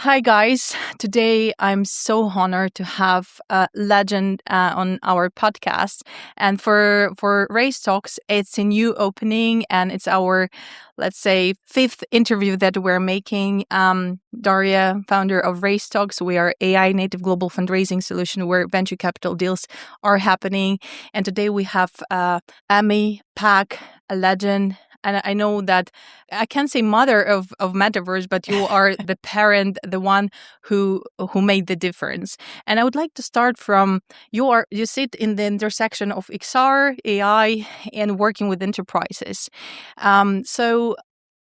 Hi, guys. Today, I'm so honored to have a legend on our podcast. And for RaiseTalks, it's a new opening and it's our, let's say, fifth interview that we're making. Dariia, founder of RaiseTalks, we are AI native global fundraising solution where venture capital deals are happening. And today we have Amy Peck, a legend. And I know that I can't say mother of Metaverse, but you are the parent, the one who made the difference. And I would like to start from you sit in the intersection of XR, AI, and working with enterprises. So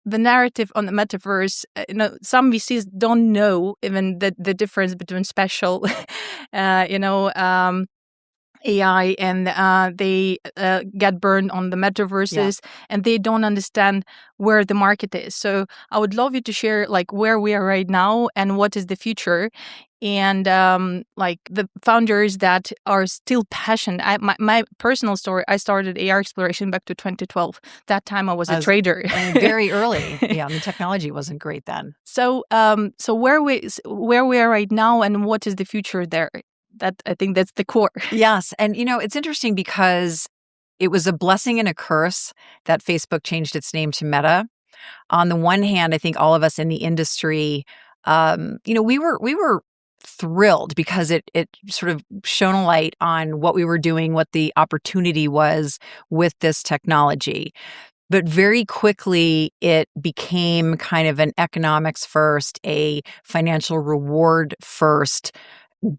the narrative on the Metaverse, some VCs don't know even the difference between special, AI, and they get burned on the metaverses, and they don't understand where the market is. So I would love you to share where we are right now and what is the future, and the founders that are still passionate. My personal story, I started AI exploration back to 2012. That time I was a trader. Very early. Yeah, the technology wasn't great then. So where we are right now and what is the future there? I think that's the core. Yes. And, it's interesting because it was a blessing and a curse that Facebook changed its name to Meta. On the one hand, I think all of us in the industry, we were thrilled because it sort of shone a light on what we were doing, what the opportunity was with this technology. But very quickly, it became kind of an economics first, a financial reward first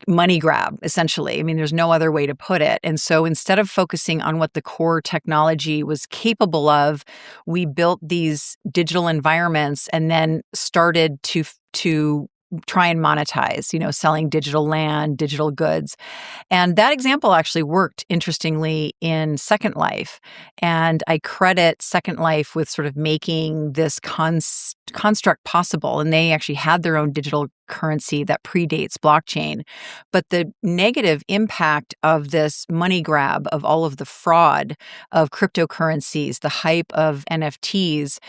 money grab, essentially. I mean, there's no other way to put it. And so instead of focusing on what the core technology was capable of, we built these digital environments and then started to try and monetize, selling digital land, digital goods. And that example actually worked, interestingly, in Second Life. And I credit Second Life with sort of making this construct possible. And they actually had their own digital currency that predates blockchain. But the negative impact of this money grab, of all of the fraud of cryptocurrencies, the hype of NFTs,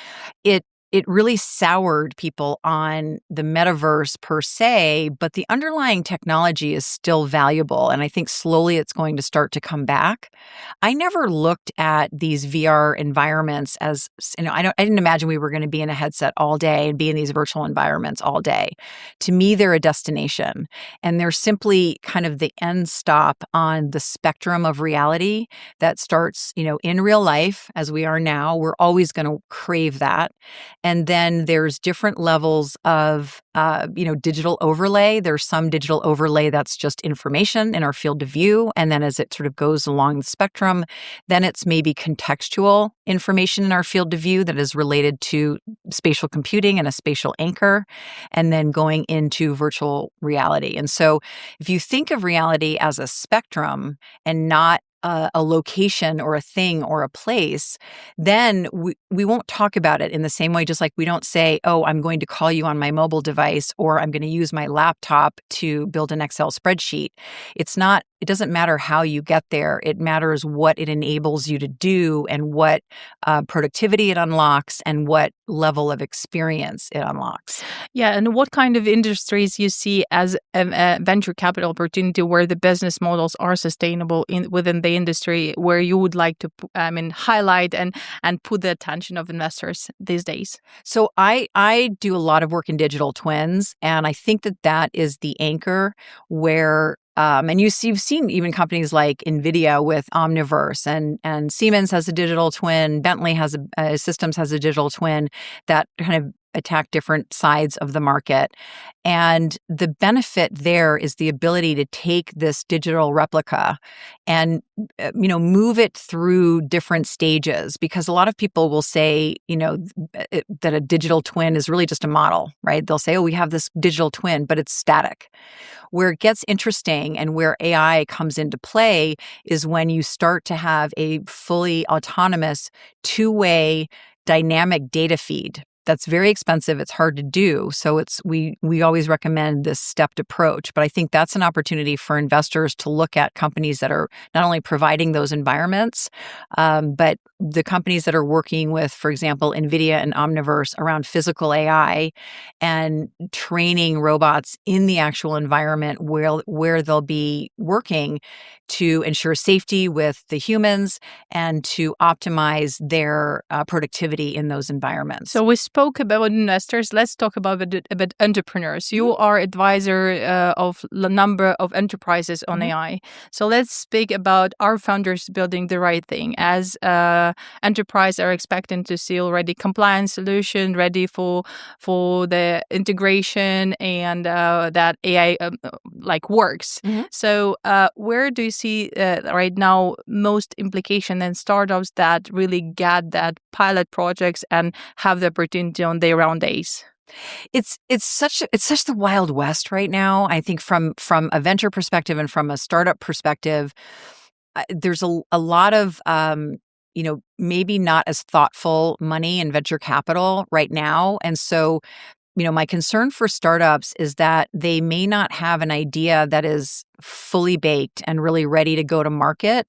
it really soured people on the metaverse per se, but the underlying technology is still valuable. And I think slowly it's going to start to come back. I never looked at these VR environments as, I didn't imagine we were going to be in a headset all day and be in these virtual environments all day. To me, they're a destination, and they're simply kind of the end stop on the spectrum of reality that starts, in real life as we are now. We're always going to crave that. And then there's different levels of, digital overlay. There's some digital overlay that's just information in our field of view. And then as it sort of goes along the spectrum, then it's maybe contextual information in our field of view that is related to spatial computing and a spatial anchor, and then going into virtual reality. And so if you think of reality as a spectrum and not a location or a thing or a place, then we won't talk about it in the same way, just like we don't say, oh, I'm going to call you on my mobile device, or I'm going to use my laptop to build an Excel spreadsheet. It doesn't matter how you get there. It matters what it enables you to do and what productivity it unlocks and what level of experience it unlocks. Yeah, and what kind of industries you see as a venture capital opportunity where the business models are sustainable within the industry, where you would like to highlight and put the attention of investors these days? So I do a lot of work in digital twins, and I think that is the anchor where and you've seen even companies like NVIDIA with Omniverse, and Siemens has a digital twin, Bentley Systems has a digital twin that kind of attack different sides of the market. And the benefit there is the ability to take this digital replica and, move it through different stages, because a lot of people will say, that a digital twin is really just a model, right? They'll say, oh, we have this digital twin, but it's static. Where it gets interesting and where AI comes into play is when you start to have a fully autonomous two-way dynamic data feed that's very expensive. It's hard to do. So we always recommend this stepped approach. But I think that's an opportunity for investors to look at companies that are not only providing those environments, but the companies that are working with, for example, NVIDIA and Omniverse around physical AI and training robots in the actual environment where they'll be working to ensure safety with the humans and to optimize their productivity in those environments. So we spoke about investors. Let's talk about a bit entrepreneurs. You are advisor of a number of enterprises on AI. So let's speak about our founders building the right thing. As enterprise are expecting to see already compliance solution ready for the integration and that AI works. So where do you see right now most implication in startups that really get that pilot projects and have the opportunity on their own days? It's such the Wild West right now. I think from a venture perspective and from a startup perspective, there's a lot of maybe not as thoughtful money and venture capital right now, and so my concern for startups is that they may not have an idea that is fully baked and really ready to go to market,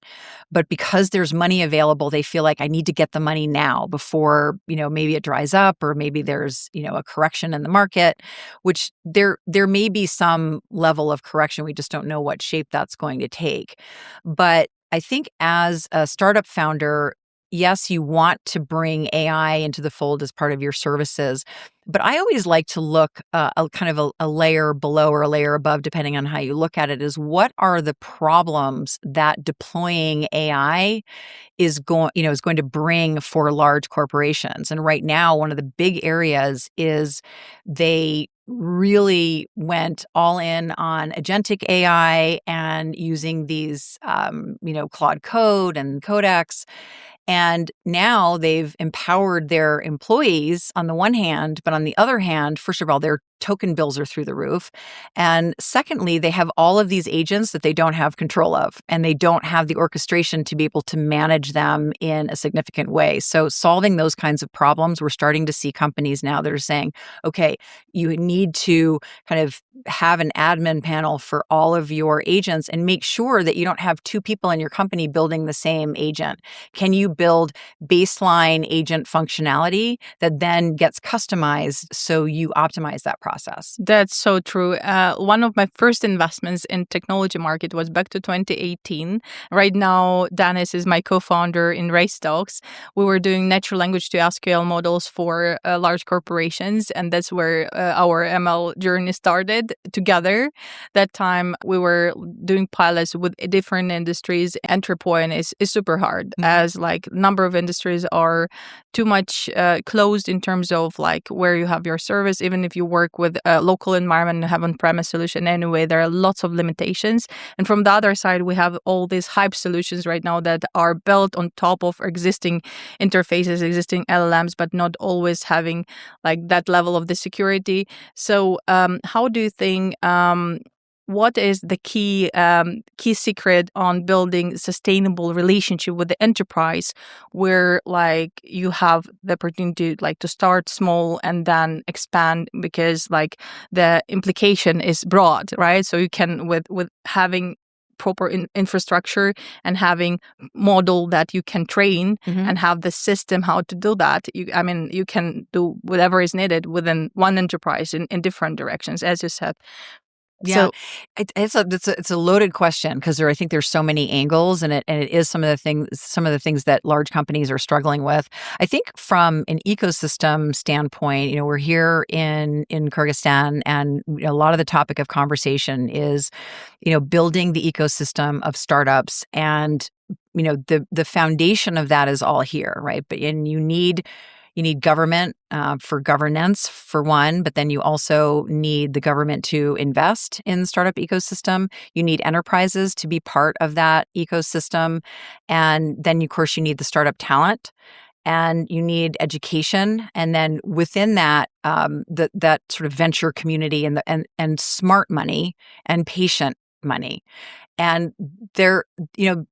but because there's money available, they feel like I need to get the money now before, maybe it dries up or maybe there's, a correction in the market, which there may be some level of correction. We just don't know what shape that's going to take. But I think as a startup founder, yes, you want to bring AI into the fold as part of your services, but I always like to look a layer below or a layer above, depending on how you look at it, is what are the problems that deploying AI is going to bring for large corporations. And right now, one of the big areas is they really went all in on agentic AI and using these, Claude Code and Codex. And now they've empowered their employees on the one hand, but on the other hand, first of all, their token bills are through the roof. And secondly, they have all of these agents that they don't have control of, and they don't have the orchestration to be able to manage them in a significant way. So solving those kinds of problems, we're starting to see companies now that are saying, okay, you need to kind of have an admin panel for all of your agents and make sure that you don't have two people in your company building the same agent. Can you build baseline agent functionality that then gets customized so you optimize that process? That's so true. One of my first investments in technology market was back to 2018. Right now, Dennis is my co-founder in RaiseTalks. We were doing natural language to SQL models for large corporations, and that's where our ML journey started together. That time, we were doing pilots with different industries. Entry point is super hard, as number of industries are too much closed in terms of where you have your service. Even if you work with a local environment and have on-premise solution anyway, there are lots of limitations. And from the other side, we have all these hype solutions right now that are built on top of existing interfaces, existing LLMs, but not always having that level of the security. So how do you think what is the key secret on building sustainable relationship with the enterprise, where you have the opportunity to start small and then expand, because the implication is broad, right? So you can with having proper infrastructure and having model that you can train and have the system how to do that. You can do whatever is needed within one enterprise in different directions, as you said. Yeah, so, it's a loaded question because I think there's so many angles, and it is some of the things that large companies are struggling with. I think from an ecosystem standpoint, we're here in Kyrgyzstan, and a lot of the topic of conversation is, building the ecosystem of startups, and the foundation of that is all here, right? But you need government for governance, for one, but then you also need the government to invest in the startup ecosystem. You need enterprises to be part of that ecosystem. And then, of course, you need the startup talent, and you need education. And then within that, that sort of venture community and smart money and patient money. And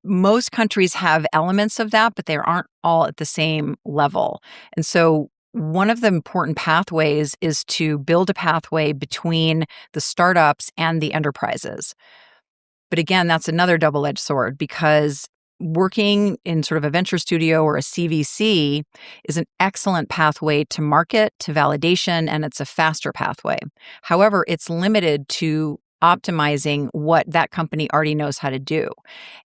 most countries have elements of that, but they aren't all at the same level. And so one of the important pathways is to build a pathway between the startups and the enterprises. But again, that's another double-edged sword, because working in sort of a venture studio or a CVC is an excellent pathway to market, to validation, and it's a faster pathway. However, it's limited to optimizing what that company already knows how to do.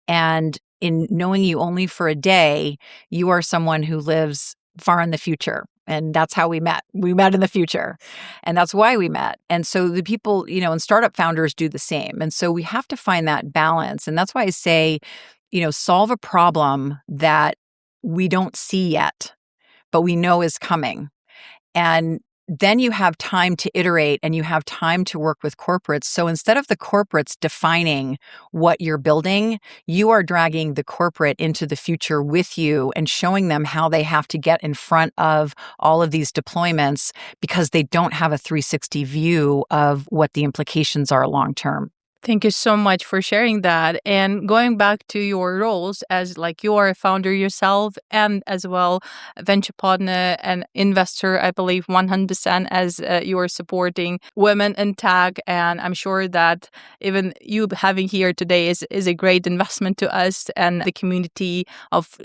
And in knowing you only for a day, you are someone who lives far in the future. And that's how we met. We met in the future. And that's why we met. And so the people, and startup founders do the same. And so we have to find that balance. And that's why I say, solve a problem that we don't see yet, but we know is coming. And then you have time to iterate and you have time to work with corporates. So instead of the corporates defining what you're building, you are dragging the corporate into the future with you and showing them how they have to get in front of all of these deployments, because they don't have a 360 view of what the implications are long term. Thank you so much for sharing that. And going back to your roles as you are a founder yourself and as well a venture partner and investor, I believe 100% as you are supporting women in tech. And I'm sure that even you having here today is a great investment to us and the community of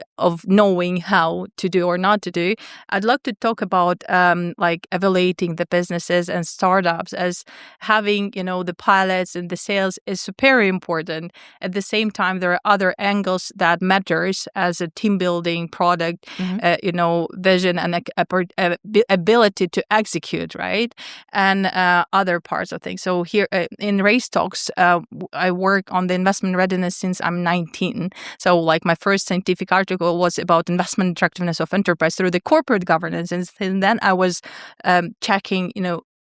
knowing how to do or not to do. I'd like to talk about evaluating the businesses and startups as having, the pilots and the sales is very important. At the same time, there are other angles that matters as a team building product, vision and ability to execute, right? And other parts of things. So here in RaiseTalks, I work on the investment readiness since I'm 19. So my first scientific article was about investment attractiveness of enterprise through the corporate governance. And then I was checking,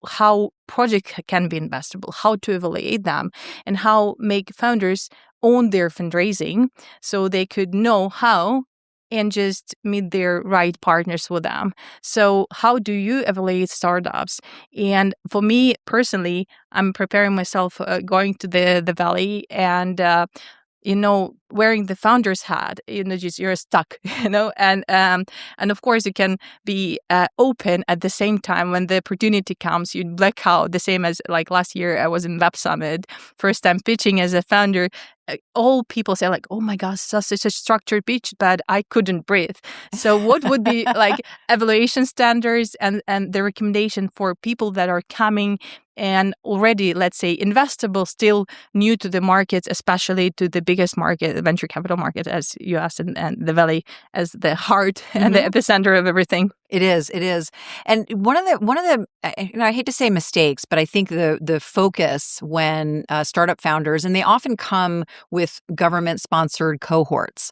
how project can be investable, how to evaluate them, and how make founders own their fundraising so they could know how and just meet their right partners with them. So how do you evaluate startups? And for me personally, I'm preparing myself going to the Valley and wearing the founder's hat, just you're stuck, and of course you can be open at the same time when the opportunity comes. You black out, the same as last year I was in Web Summit, first time pitching as a founder. All people say oh my gosh, such a structured pitch, but I couldn't breathe. So what would be evaluation standards and the recommendation for people that are coming and already, let's say, investable, still new to the markets, especially to the biggest market, the venture capital market, as US and the Valley as the heart and the epicenter of everything? It is. And one of the I hate to say mistakes, but I think the focus when startup founders, and they often come with government-sponsored cohorts,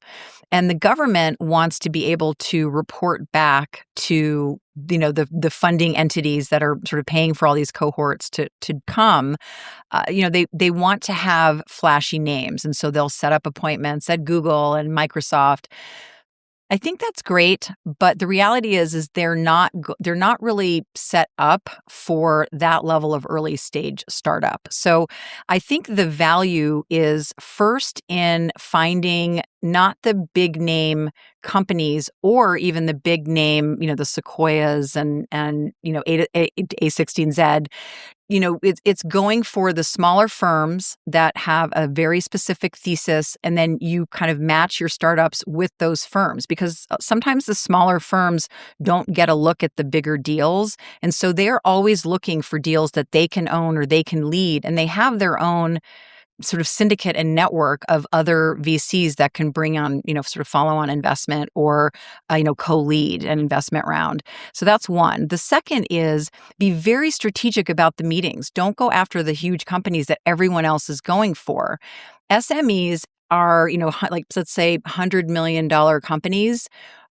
and the government wants to be able to report back to the funding entities that are sort of paying for all these cohorts to come. They want to have flashy names, and so they'll set up appointments at Google and Microsoft. I think that's great, but the reality is they're not really set up for that level of early stage startup. So I think the value is first in finding not the big name companies or even the big name, the Sequoias and A16Z. It's going for the smaller firms that have a very specific thesis, and then you kind of match your startups with those firms, because sometimes the smaller firms don't get a look at the bigger deals. And so they're always looking for deals that they can own or they can lead, and they have their own sort of syndicate and network of other VCs that can bring on, sort of follow-on investment or, co-lead an investment round. So that's one. The second is be very strategic about the meetings. Don't go after the huge companies that everyone else is going for. SMEs are, let's say $100 million companies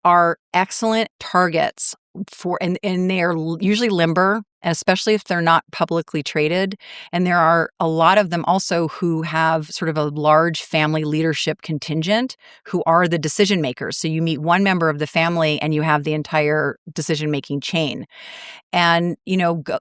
are excellent targets for, and they are usually limber, especially if they're not publicly traded. And there are a lot of them also who have sort of a large family leadership contingent who are the decision makers. So you meet one member of the family and you have the entire decision-making chain. And,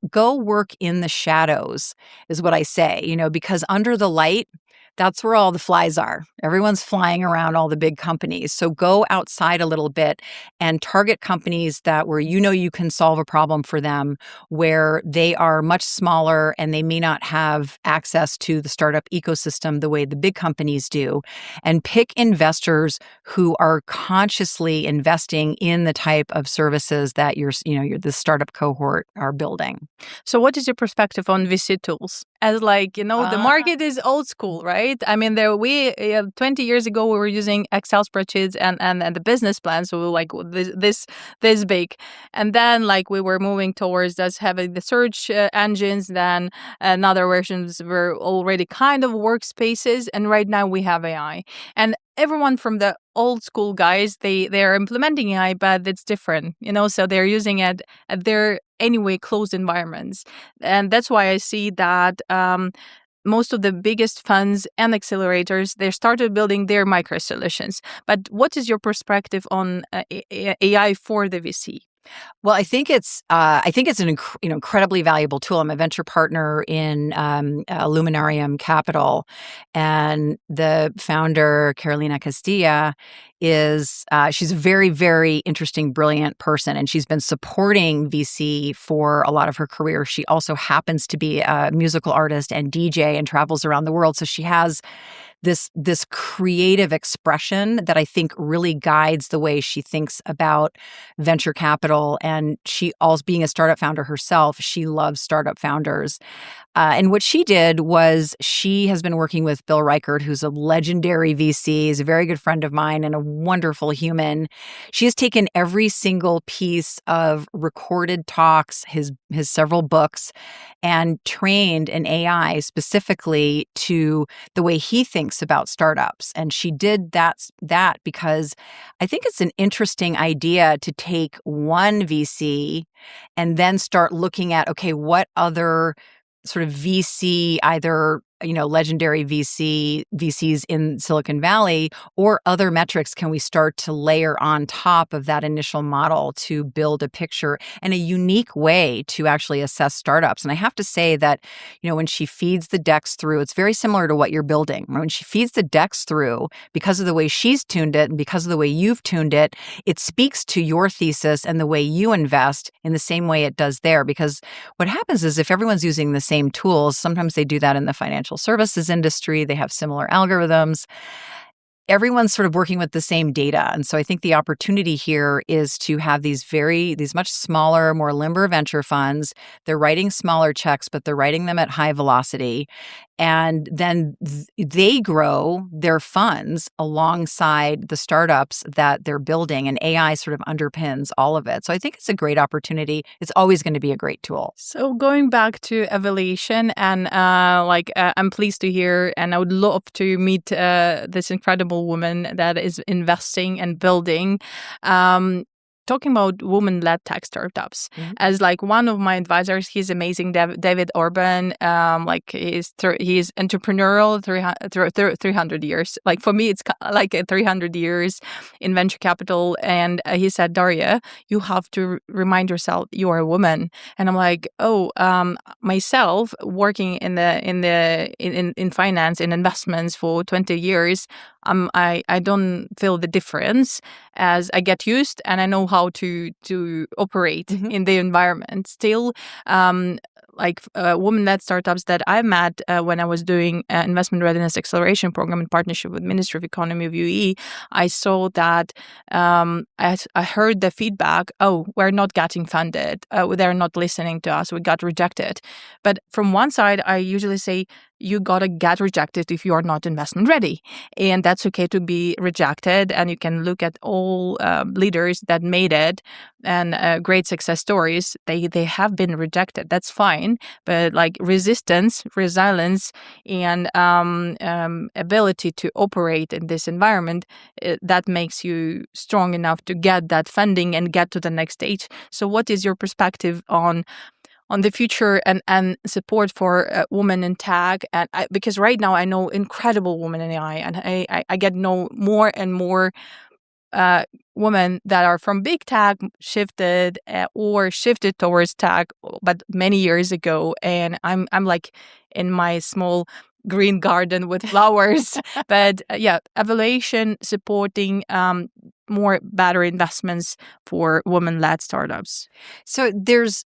go work in the shadows is what I say, because under the light, That's where all the flies are. Everyone's flying around all the big companies. So go outside a little bit and target companies that where you know you can solve a problem for them, where they are much smaller and they may not have access to the startup ecosystem the way the big companies do. And pick investors who are consciously investing in the type of services that the startup cohort are building. So what is your perspective on VC tools? As the market is old school, right? I mean, 20 years ago, we were using Excel spreadsheets and the business plans, so this big. And then we were moving towards us having the search engines, then another versions were already kind of workspaces. And right now we have AI. And everyone from the old school guys, they're implementing AI, but it's different, so they're using it at their anyway closed environments. And that's why I see that most of the biggest funds and accelerators, they started building their micro solutions. But what is your perspective on AI for the VC? Well, I think it's an incredibly valuable tool. I'm a venture partner in Luminarium Capital, and the founder Carolina Castilla she's a very, very interesting, brilliant person, and she's been supporting VC for a lot of her career. She also happens to be a musical artist and DJ and travels around the world, so she has this creative expression that I think really guides the way she thinks about venture capital. And she also, being a startup founder herself, she loves startup founders. And what she did was she has been working with Bill Reichert, who's a legendary VC, is a very good friend of mine and a wonderful human. She has taken every single piece of recorded talks, his several books, and trained an AI specifically to the way he thinks about startups. And she did that because I think it's an interesting idea to take one VC and then start looking at, okay, what other sort of VC, either legendary VCs in Silicon Valley or other metrics can we start to layer on top of that initial model to build a picture and a unique way to actually assess startups. And I have to say that, when she feeds the decks through, it's very similar to what you're building. When she feeds the decks through, because of the way she's tuned it and because of the way you've tuned it, it speaks to your thesis and the way you invest in the same way it does there. Because what happens is if everyone's using the same tools, sometimes they do that in the financial services industry, they have similar algorithms. Everyone's sort of working with the same data. And so I think the opportunity here is to have these much smaller, more limber venture funds. They're writing smaller checks, but they're writing them at high velocity. And then they grow their funds alongside the startups that they're building. And AI sort of underpins all of it. So I think it's a great opportunity. It's always going to be a great tool. So going back to evaluation, and I'm pleased to hear, and I would love to meet this incredible woman that is investing and building. Talking about woman-led tech startups, as one of my advisors, he's amazing, David Orban. He's entrepreneurial 300 years. For me, it's 300 years in venture capital. And he said, Dariia, you have to remind yourself you are a woman. And I'm like, myself working in finance, in investments for 20 years. I don't feel the difference as I get used and I know how to operate in the environment. Still, women-led startups that I met when I was doing investment readiness acceleration program in partnership with Ministry of Economy of UAE, I saw that I heard the feedback, we're not getting funded, they're not listening to us, we got rejected. But from one side, I usually say, you gotta get rejected if you are not investment ready. And that's okay to be rejected. And you can look at all leaders that made it and great success stories. They have been rejected. That's fine. But resistance, resilience, and ability to operate in this environment, that makes you strong enough to get that funding and get to the next stage. So what is your perspective on the future and support for women in tech? And because right now I know incredible women in AI, and I get know more and more women that are from big tech shifted towards tech, but many years ago. And I'm in my small green garden with flowers. But yeah, evaluation supporting more better investments for women-led startups. So there's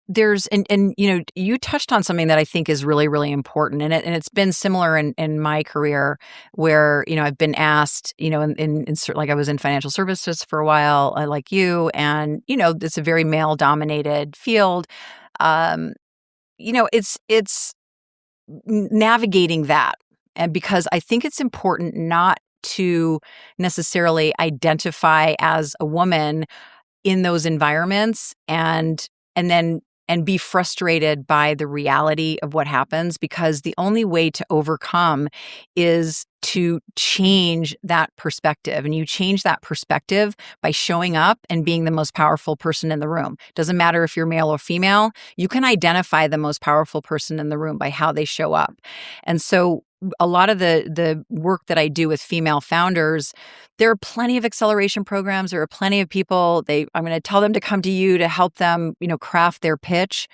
and you touched on something that I think is really, really important, and it's been similar in my career where I've been asked, like I was in financial services for a while, like you, and it's a very male dominated field. It's navigating that, and because I think it's important not to necessarily identify as a woman in those environments and be frustrated by the reality of what happens, because the only way to overcome is to change that perspective. And you change that perspective by showing up and being the most powerful person in the room. Doesn't matter if you're male or female, you can identify the most powerful person in the room by how they show up. And so a lot of the work that I do with female founders, there are plenty of acceleration programs. There are plenty of people. I'm going to tell them to come to you to help them, craft their pitch.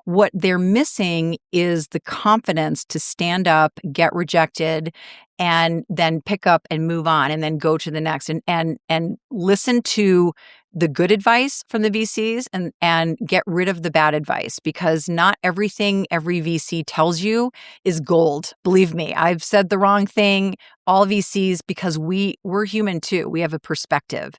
What they're missing is the confidence to stand up, get rejected, and then pick up and move on, and then go to the next, and listen to the good advice from the VCs and get rid of the bad advice, because not everything every VC tells you is gold. Believe me, I've said the wrong thing. All VCs, because we're human too. We have a perspective.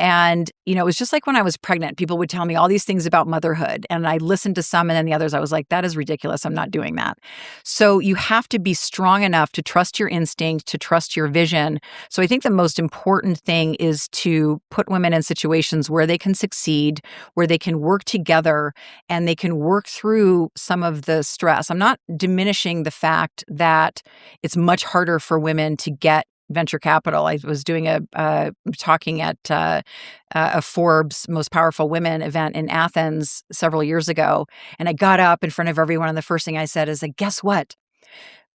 And, it was just like when I was pregnant, people would tell me all these things about motherhood. And I listened to some, and then the others, I was like, that is ridiculous. I'm not doing that. So you have to be strong enough to trust your instinct, to trust your vision. So I think the most important thing is to put women in situations where they can succeed, where they can work together, and they can work through some of the stress. I'm not diminishing the fact that it's much harder for women to get venture capital. I was doing talking at a Forbes Most Powerful Women event in Athens several years ago. And I got up in front of everyone, and the first thing I said is, guess what?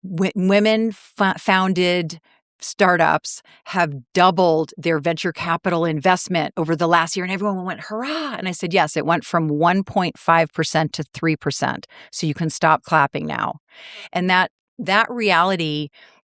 Women founded startups have doubled their venture capital investment over the last year. And everyone went, hurrah. And I said, yes, it went from 1.5% to 3%. So you can stop clapping now. And that reality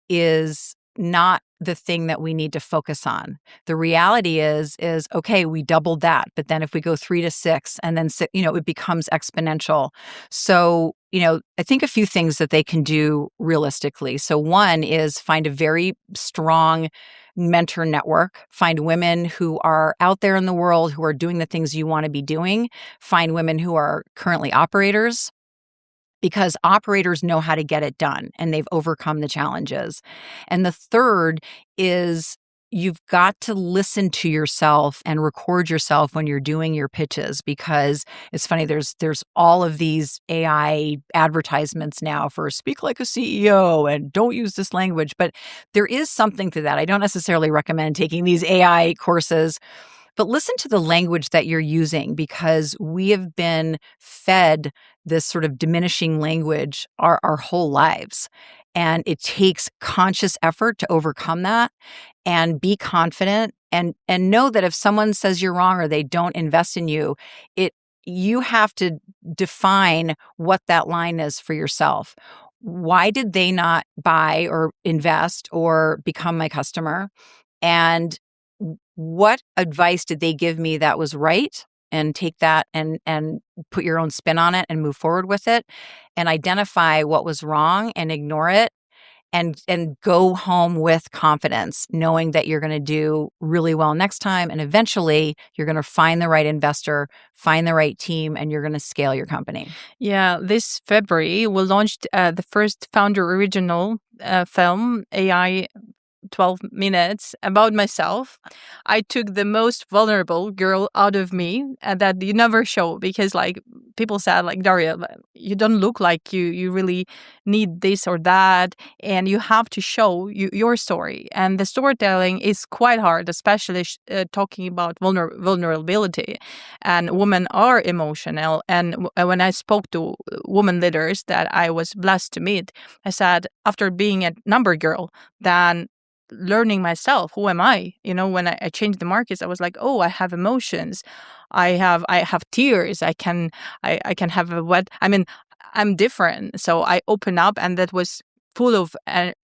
is not the thing that we need to focus on. The reality is okay, we doubled that, but then if we go 3 to 6 and then it becomes exponential. So, I think a few things that they can do realistically. So one is find a very strong mentor network, find women who are out there in the world who are doing the things you want to be doing, find women who are currently operators, because operators know how to get it done and they've overcome the challenges. And the third is you've got to listen to yourself and record yourself when you're doing your pitches, because it's funny, there's all of these AI advertisements now for speak like a CEO and don't use this language, but there is something to that. I don't necessarily recommend taking these AI courses, but listen to the language that you're using, because we have been fed this sort of diminishing language our whole lives. And it takes conscious effort to overcome that and be confident and know that if someone says you're wrong or they don't invest in you, you have to define what that line is for yourself. Why did they not buy or invest or become my customer? And what advice did they give me that was right? And take that and put your own spin on it and move forward with it, and identify what was wrong and ignore it, and go home with confidence, knowing that you're going to do really well next time. And eventually you're going to find the right investor, find the right team, and you're going to scale your company. Yeah, this February we launched the first founder original film, AI 12 minutes, about myself. I took the most vulnerable girl out of me that you never show, because people said Dariia, you don't look like you really need this or that, and you have to show your story. And the storytelling is quite hard, especially talking about vulnerability. And women are emotional. And when I spoke to women leaders that I was blessed to meet, I said, after being a number girl, then learning myself, who am I? When I changed the markets, I was like, oh, I have emotions. I have tears. I can have a wet. I'm different. So I open up, and that was full of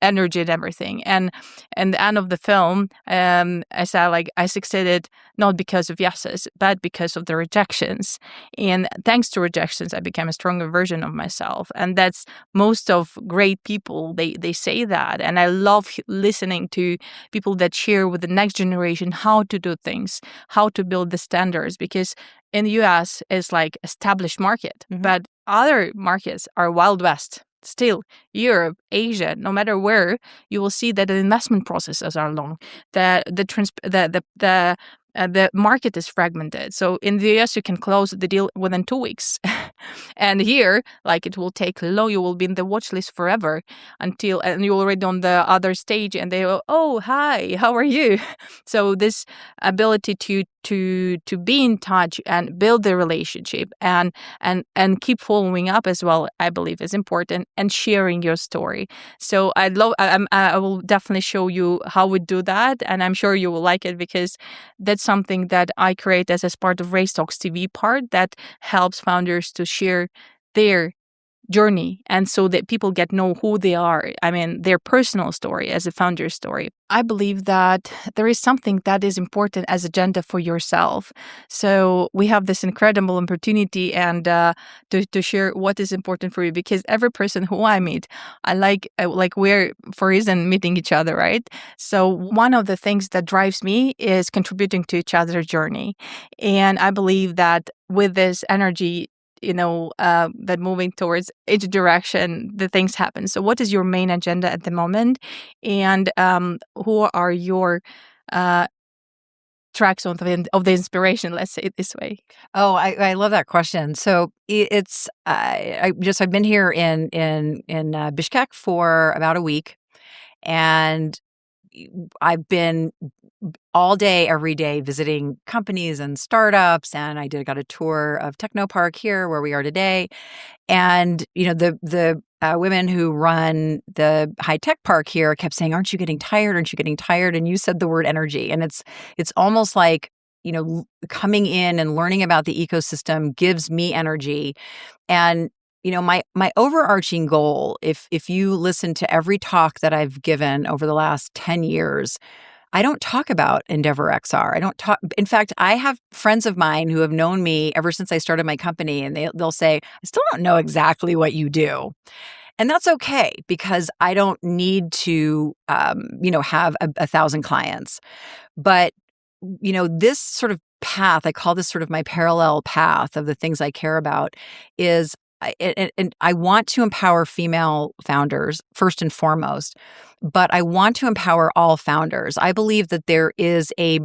energy and everything. And the end of the film, I said, like, I succeeded not because of yeses, but because of the rejections. And thanks to rejections, I became a stronger version of myself. And that's most of great people. They say that. And I love listening to people that share with the next generation how to do things, how to build the standards, because in the US it's like established market, but other markets are Wild West. Still, Europe, Asia, no matter where, you will see that the investment processes are long. The market is fragmented. So in the US, you can close the deal within 2 weeks. And here, like, it will take long. You will be in the watch list forever and you're already on the other stage and they go, oh, hi, how are you? So this ability to be in touch and build the relationship and keep following up as well, I believe is important, and sharing your story. So I will definitely show you how we do that, and I'm sure you will like it, because that's something that I create as part of RaiseTalks TV part that helps founders to share their journey, and so that people get know who they are. I mean, their personal story as a founder story. I believe that there is something that is important as agenda for yourself. So we have this incredible opportunity and to share what is important for you, because every person who I meet, I like we're for reason meeting each other, right? So one of the things that drives me is contributing to each other's journey, and I believe that with this energy, that moving towards each direction, the things happen. So what is your main agenda at the moment? And who are your tracks of the inspiration, let's say it this way? Oh, I love that question. So it's I've been here in Bishkek for about a week, and I've been all day, every day, visiting companies and startups. And I got a tour of Technopark here, where we are today. And the women who run the high tech park here kept saying, "Aren't you getting tired? Aren't you getting tired?" And you said the word energy, and it's almost like coming in and learning about the ecosystem gives me energy. And my overarching goal, if you listen to every talk that I've given over the last 10 years, I don't talk about EndeavorXR. I don't talk. In fact, I have friends of mine who have known me ever since I started my company, and they'll say, "I still don't know exactly what you do." And that's okay, because I don't need to, have 1,000 clients. But, this sort of path, I call this sort of my parallel path of the things I care about, is and I want to empower female founders first and foremost, but I want to empower all founders. I believe that there is a,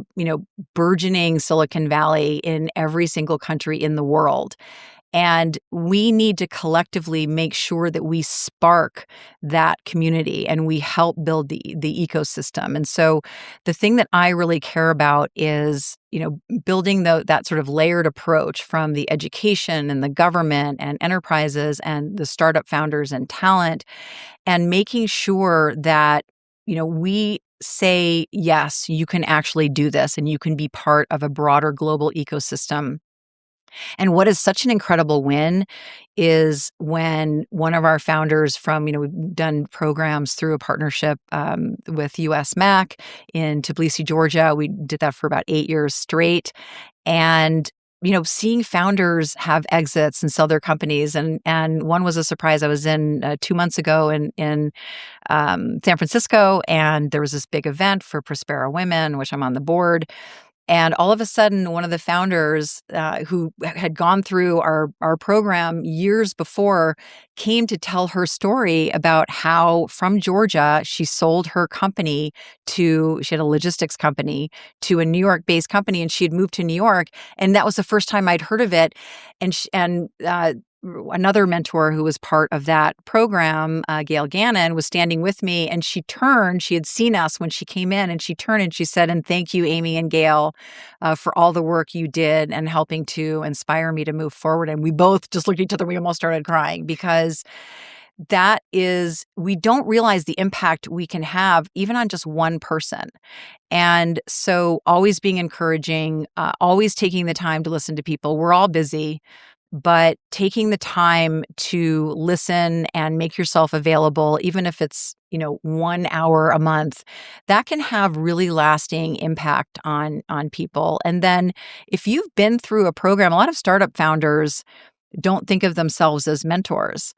burgeoning Silicon Valley in every single country in the world. And we need to collectively make sure that we spark that community and we help build the ecosystem. And so the thing that I really care about is, building that sort of layered approach from the education and the government and enterprises and the startup founders and talent, and making sure that, we say, yes, you can actually do this and you can be part of a broader global ecosystem. And what is such an incredible win is when one of our founders from, we've done programs through a partnership with US Mac in Tbilisi, Georgia. We did that for about 8 years straight. And seeing founders have exits and sell their companies, and one was a surprise. I was in 2 months ago in San Francisco, and there was this big event for Prospera Women, which I'm on the board. And all of a sudden, one of the founders who had gone through our program years before came to tell her story about how from Georgia, she sold her company she had a logistics company, to a New York-based company, and she had moved to New York. And that was the first time I'd heard of it. And another mentor who was part of that program, Gail Gannon, was standing with me, and she had seen us when she came in, and she turned and she said, "And thank you, Amy and Gail, for all the work you did and helping to inspire me to move forward." And we both just looked at each other. We almost started crying, because we don't realize the impact we can have even on just one person. And so always being encouraging, always taking the time to listen to people. We're all busy. but taking the time to listen and make yourself available, even if it's 1 hour a month, that can have really lasting impact on people. And then if you've been through a program, a lot of startup founders don't think of themselves as mentors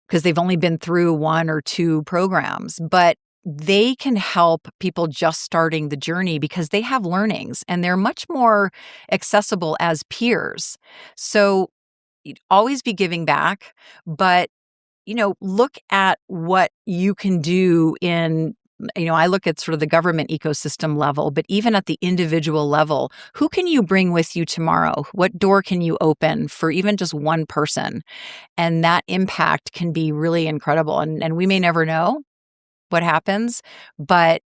because they've only been through 1 or 2 programs, but they can help people just starting the journey because they have learnings and they're much more accessible as peers. So you'd always be giving back, but look at what you can do in, I look at sort of the government ecosystem level, but even at the individual level, who can you bring with you tomorrow? What door can you open for even just one person? And that impact can be really incredible. And we may never know what happens, but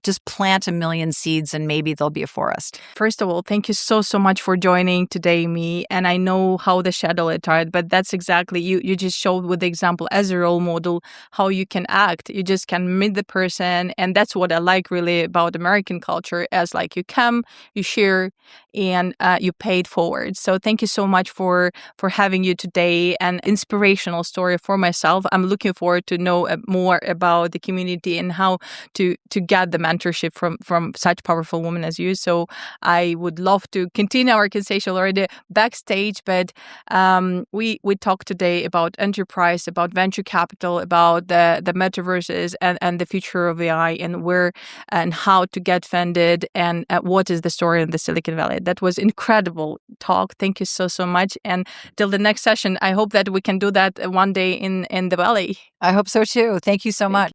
just plant 1 million seeds and maybe there'll be a forest. First of all, thank you so much for joining today, me. And I know how the shadow is tired, but that's exactly, you just showed with the example as a role model how you can act. You just can meet the person. And that's what I like really about American culture, as like you come, you share, and you pay it forward. So thank you so much for having you today. An inspirational story for myself. I'm looking forward to know more about the community and how to get the mentorship from such powerful women as you. So I would love to continue our conversation already backstage, but we talked today about enterprise, about venture capital, about the metaverses and the future of AI and where and how to get funded and what is the story in the Silicon Valley. That was incredible talk. Thank you so much. And till the next session, I hope that we can do that one day in the Valley. I hope so too. Thank you so much.